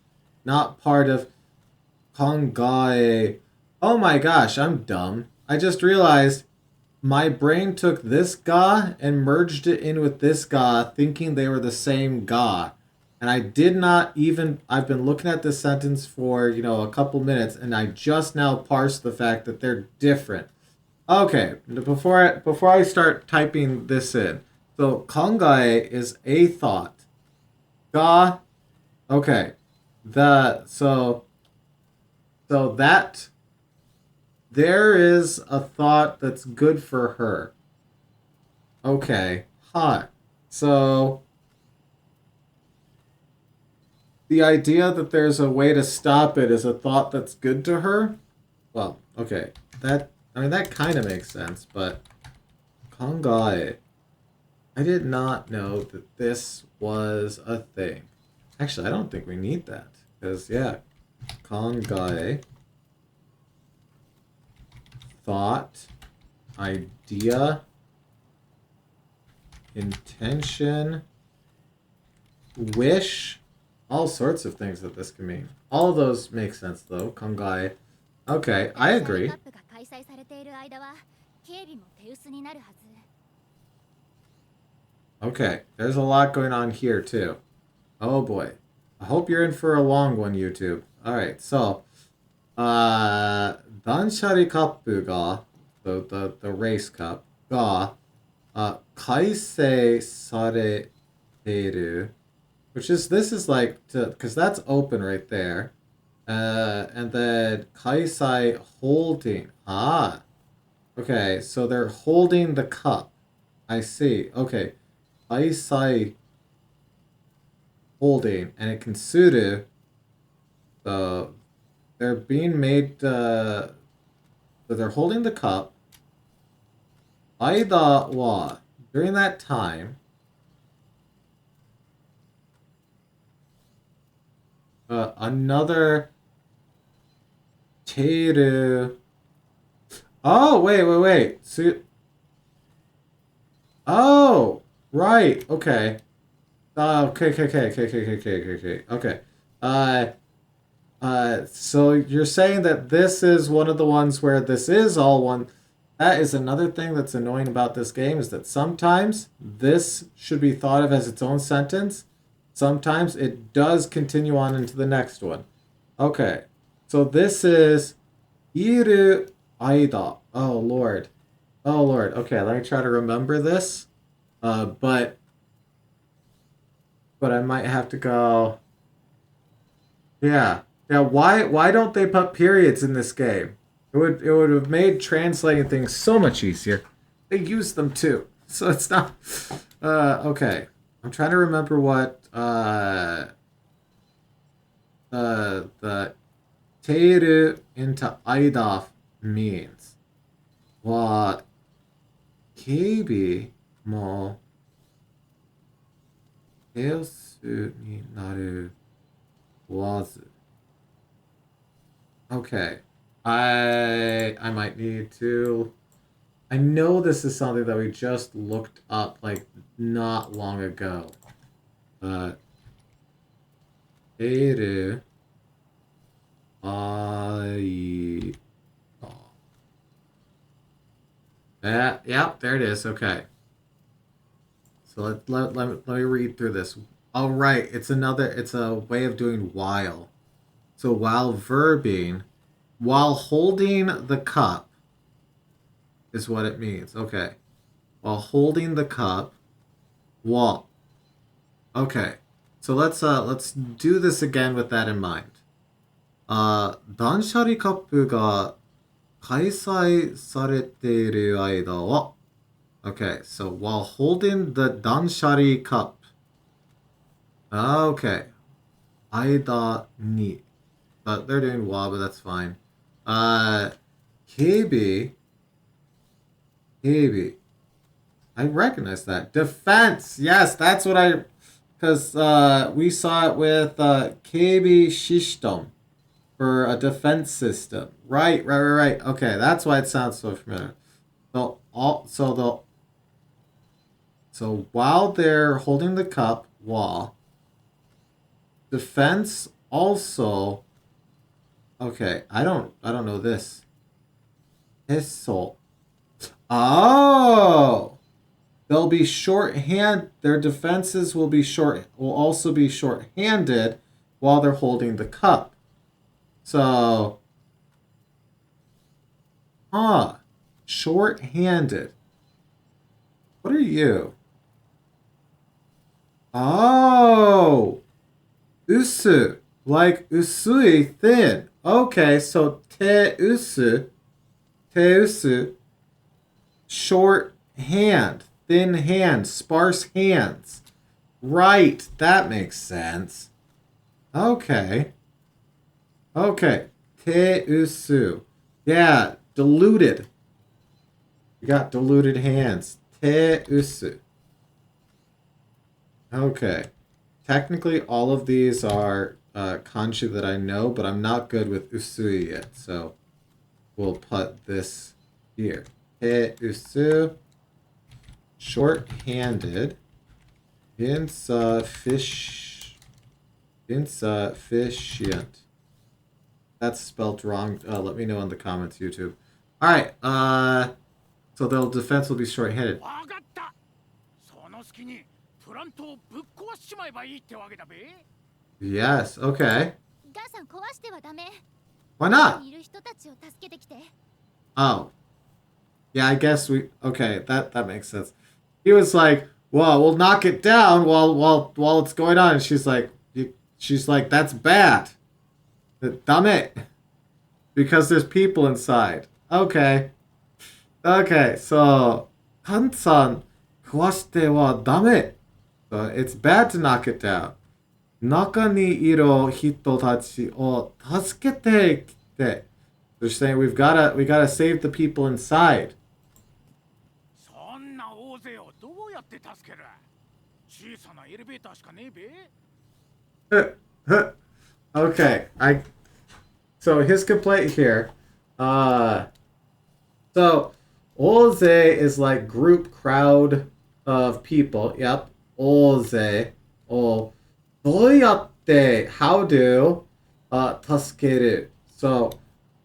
not part of kongae. Oh my gosh, I'm dumb. I just realized my brain took this ga and merged it in with this ga, thinking they were the same ga. And I did not even. I've been looking at this sentence for, a couple minutes, and I just now parsed the fact that they're different. Okay, before I start typing this in. So, kangae is a thought. Ga, okay. The, so that there is a thought that's good for her. Okay, hot. So the idea that there's a way to stop it is a thought that's good to her. Well, okay, that kind of makes sense, but kangae. I did not know that this was a thing. Actually, I don't think we need that because yeah, kangae, thought, idea, intention, wish, all sorts of things that this can mean. All of those make sense though. Kangai. Okay, I agree. Okay, there's a lot going on here too. Oh boy. I hope you're in for a long one, YouTube. Alright, so Danshari Kappu ga, the race cup, ga, kaisei sareteiru, which is, this is like, because that's open right there. And then kaisai holding. Ah, okay, so they're holding the cup. I see. Okay, kaisai holding, and it can suru. So they're being made. So they're holding the cup. Aida wa, during that time. Another Teru. Oh, wait. So, oh, right. Okay. Okay. Uh, so you're saying that this is one of the ones where this is all one. That is another thing that's annoying about this game is that sometimes this should be thought of as its own sentence. Sometimes it does continue on into the next one. Okay. So this is Iru Aida. Oh Lord. Oh Lord. Okay, let me try to remember this. But I might have to go. Yeah. Yeah, why don't they put periods in this game? It would have made translating things so much easier. They use them too. So it's not okay. I'm trying to remember what the Teiru into Aidaf means. What Keibi mo Eosu ni naru wazu. Okay. I might need to I know this is something that we just looked up like not long ago. Eru ai. Yeah, there it is. Okay. So let me read through this. All right, it's a way of doing while. So while verbing, while holding the cup is what it means. Okay. While holding the cup, while. Okay. So let's do this again with that in mind. 断捨離カップが開催されている間は Okay, so while holding the danshari cup. Okay. Aida ni. They're doing wa, but that's fine. Kibi. Kibi. I recognize that. Defense. Yes, that's what I... Because we saw it with Kibi Shishtom for a defense system. Right. Okay, that's why it sounds so familiar. So while they're holding the cup, wa, defense also. Okay, I don't know this. Hissel. Oh, they'll be shorthand. Their defenses will also be short-handed while they're holding the cup. So, short-handed. What are you? Oh, usu, like usui, thin. Okay, so te usu, short hand, thin hand, sparse hands. Right, that makes sense. Okay, te usu. Yeah, diluted. You got diluted hands. Te usu. Okay. Technically, all of these are kanji that I know, but I'm not good with usui yet. So we'll put this here. Te usu. Short-handed. Insufficient. That's spelled wrong. Let me know in the comments, YouTube. All right. So the defense will be short-handed. Yes, okay. Why not? Oh. Yeah, I guess okay, that makes sense. He was like, well, we'll knock it down while it's going on. And she's like, that's bad. Dame. Because there's people inside. Okay. Okay, so, Hansan, kuwashite wa dame. So it's bad to knock it down. Naka ni iru hito tachi o tasukete kite. They're saying we gotta save the people inside. Okay, so his complaint here. So Oze is like group crowd of people. Yep. Oze. Oh. Doyatte. How do tasukeru. So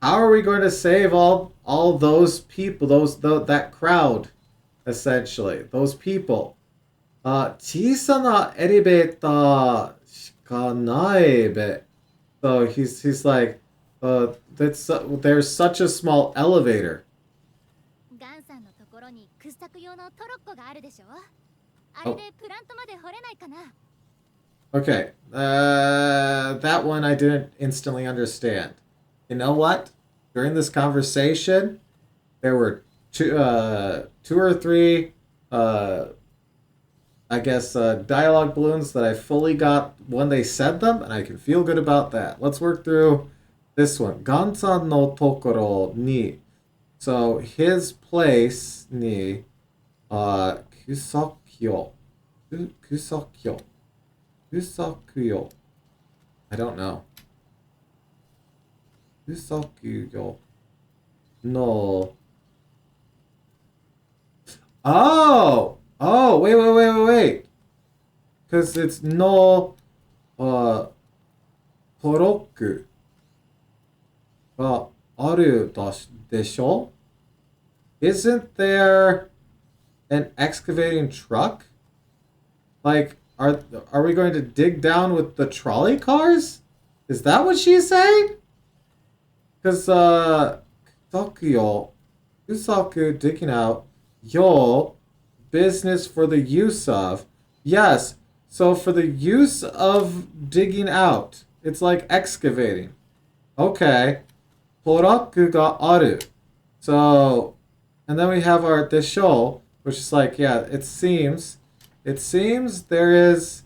how are we going to save all those people, that crowd, essentially. Those people. 小さなエレベーターしかないべ. So he's like, there's such a small elevator. Oh. Okay, that one I didn't instantly understand. You know what? During this conversation, there were two or three, I guess, dialogue balloons that I fully got when they said them, and I can feel good about that. Let's work through this one. Gansan no tokoro ni. So his place ni kusakyo. Kusakyo. Kusakuyo. I don't know. Kusakuyo. No. Oh, wait. Because it's no, uh, トロックがあるでしょ? Isn't there an excavating truck? Like, are we going to dig down with the trolley cars? Is that what she's saying? Because, Tokyo, Usaku digging out yo business for the use of. Yes, so for the use of digging out. It's like excavating. Okay. トラックがある. So, and then we have our desho, which is like, yeah, it seems there is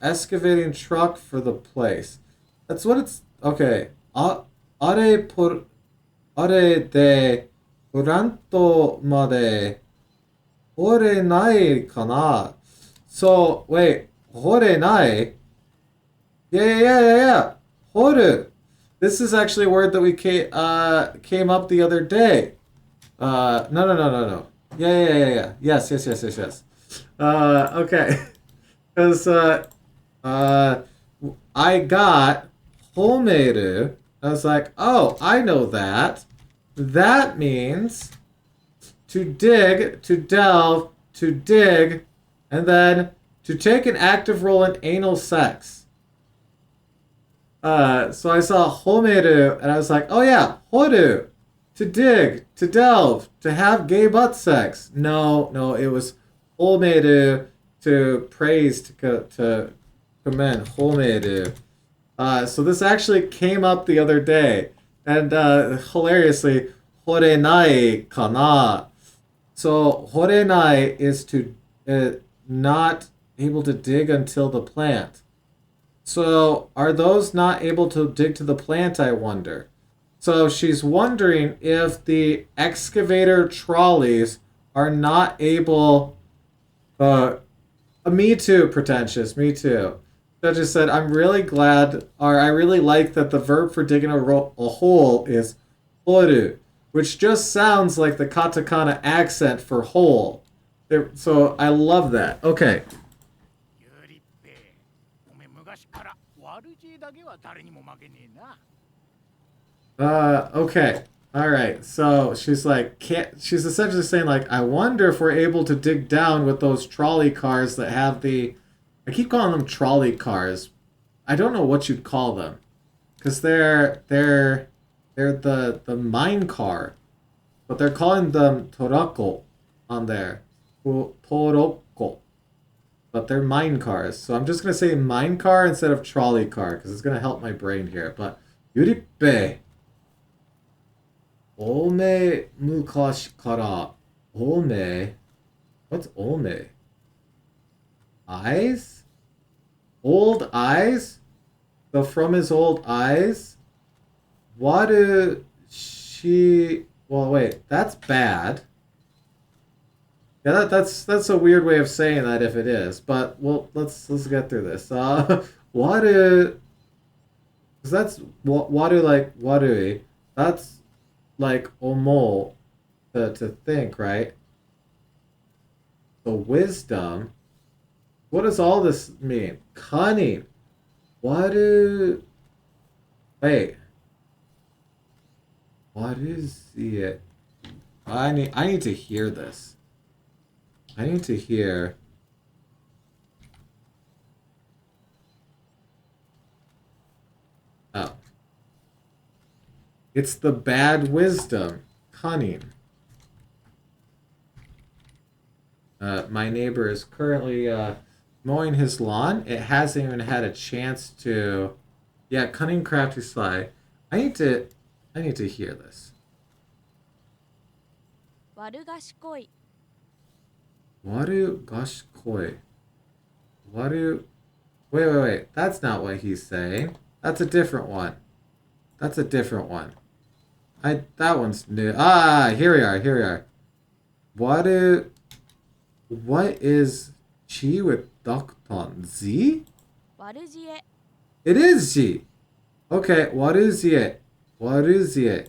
excavating truck for the place. That's what it's okay. Are de Uranto made hore nai kana? So wait, hore nai? Yeah. Horu. This is actually a word that we came up the other day. No. Yeah. Yes. Okay. Because I got homeru. I was like, oh, I know that. That means to dig, to delve, to dig, and then to take an active role in anal sex. So I saw homeru, and I was like, oh yeah, horu. To dig, to delve, to have gay butt sex. No, it was homeru, to praise, to commend, homeru. So this actually came up the other day, and hilariously, horenai kana. So horenai is to not able to dig until the plant. So are those not able to dig to the plant, I wonder? So she's wondering if the excavator trolleys are not able. Me too, pretentious. Me too. I just said I'm really glad, or I really like that the verb for digging a hole is horu, which just sounds like the katakana accent for hole. So I love that. Okay. Okay. All right. So she's like, she's essentially saying like, I wonder if we're able to dig down with those trolley cars that have the. I keep calling them trolley cars. I don't know what you'd call them, because they're the mine car, but they're calling them torako on there. Toroko. But they're mine cars. So I'm just gonna say mine car instead of trolley car because it's gonna help my brain here. But Yurippe. Ome mukashi kara. Ome. What's ome? Eyes? Old eyes? So from his old eyes? Waru she. Well, wait. That's bad. Yeah, that's a weird way of saying that if it is. But well, let's get through this. Waru. Because that's waru like warui. That's like omo to think, right? The wisdom. What does all this mean? Cunning. Wait. What is it? I need to hear this. I need to hear. Oh. It's the bad wisdom. Cunning. My neighbor is currently mowing his lawn. It hasn't even had a chance to. Yeah, cunning, crafty, sly. I need to hear this. Waru gashikoi. Waru. Wait. That's not what he's saying. That's a different one. That one's new. Here we are. What is chi with Dokton? Z? It is Z. Okay, what is it? Waruzie.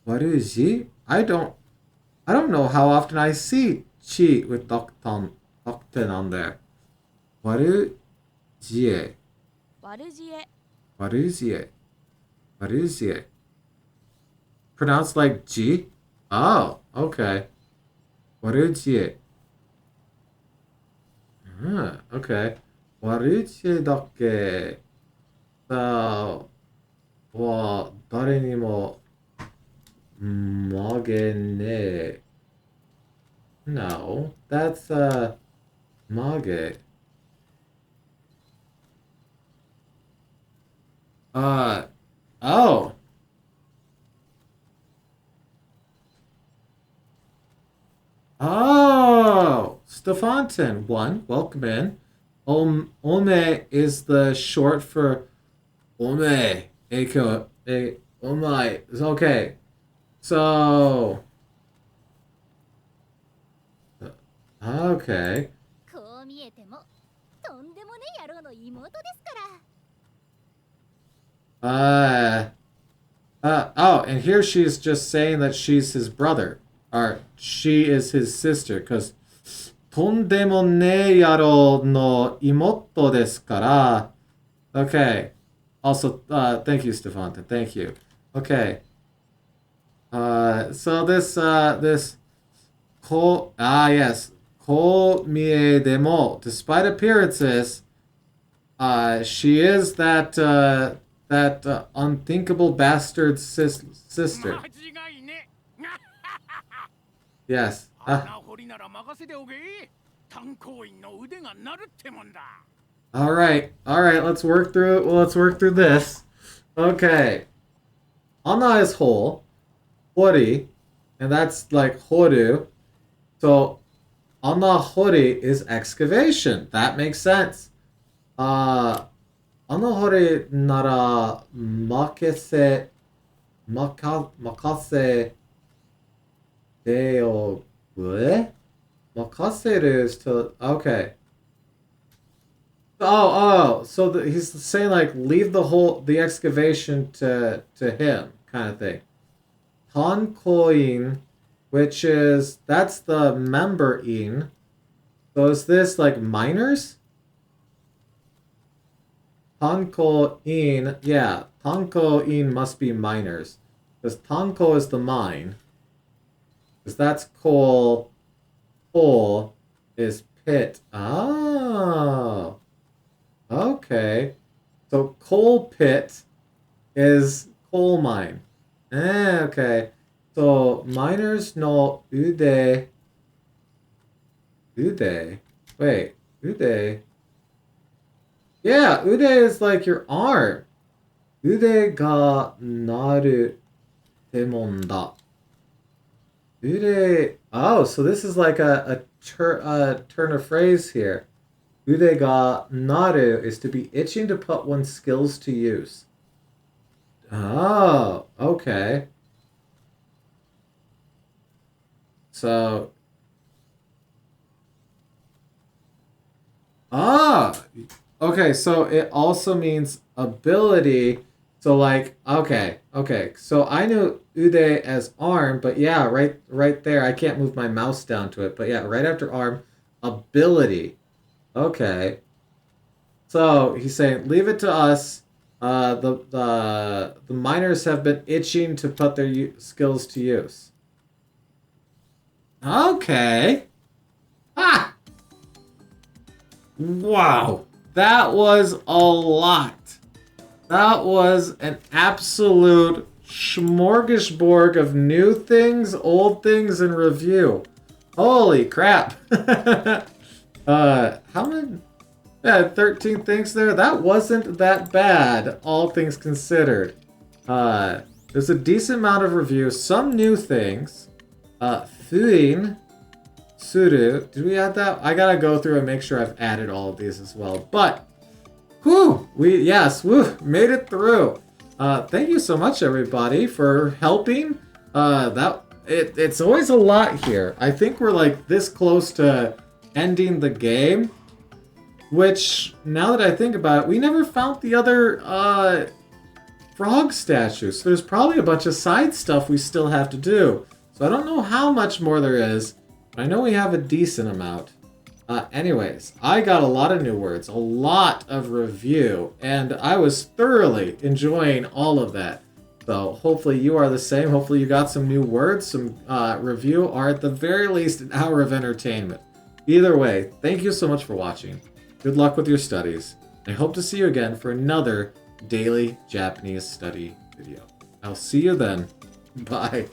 What is he? I don't know how often I see chi with Docton on there. What is he? 悪知恵 What is he? What is he? Pronounced like G? Oh, okay. What is he? Okay. What is he だっけさあ、は誰にも曲げねえ。No, that's mage. Uh oh. Oh, Stefanton, one, welcome in. Ome is the short for Ome. Eiko, Omai. Okay. So, okay. こう見えてもとんでもねえ野郎の妹ですから Oh, and here she's just saying that she's his brother. Or she is his sister, because とんでもねえ野郎の妹ですから。Okay. Also, thank you, Stefanta. Thank you. Okay. So this yes. Ko mie demo. Despite appearances, she is that unthinkable bastard sister. Yes. All right. Let's work through it. Well, let's work through this. Okay. Anna is whole. Hori, and that's like horu. So Anna hori is excavation. That makes sense. Anna hori nara makase deo makaseru is to okay. So he's saying like leave the excavation to him kind of thing. Tonkoin, which is that's the member in. So is this like miners? Tonko-in, yeah, Tonko-in must be miners. Because Tonko is the mine. Because that's coal. Coal is pit. Oh. Okay. So coal pit is coal mine. Okay. So miners no ude. Ude. Wait. Ude. Yeah, ude is like your arm. Ude ga naru demon da. Ude. Oh, so this is like a turn of phrase here. Ude ga naru is to be itching to put one's skills to use. Oh, okay. So. Okay, so it also means ability. So like, okay. So I knew ude as arm, but yeah, right there. I can't move my mouse down to it, but yeah, right after arm, ability. Okay. So he's saying, leave it to us. The miners have been itching to put their skills to use. Okay. Ah! Wow. That was a lot. That was an absolute smorgasbord of new things, old things, and review. Holy crap. How many? Yeah, 13 things there. That wasn't that bad, all things considered. There's a decent amount of reviews, some new things. Fuin, Suru. Did we add that? I gotta go through and make sure I've added all of these as well. But, whew, made it through. Thank you so much, everybody, for helping. It's always a lot here. I think we're like this close to ending the game. Which, now that I think about it, we never found the other frog statues. So there's probably a bunch of side stuff we still have to do. So I don't know how much more there is, but I know we have a decent amount. Anyways, I got a lot of new words, a lot of review, and I was thoroughly enjoying all of that. So hopefully you are the same. Hopefully you got some new words, some review, or at the very least an hour of entertainment. Either way, thank you so much for watching. Good luck with your studies. I hope to see you again for another daily Japanese study video. I'll see you then. Bye.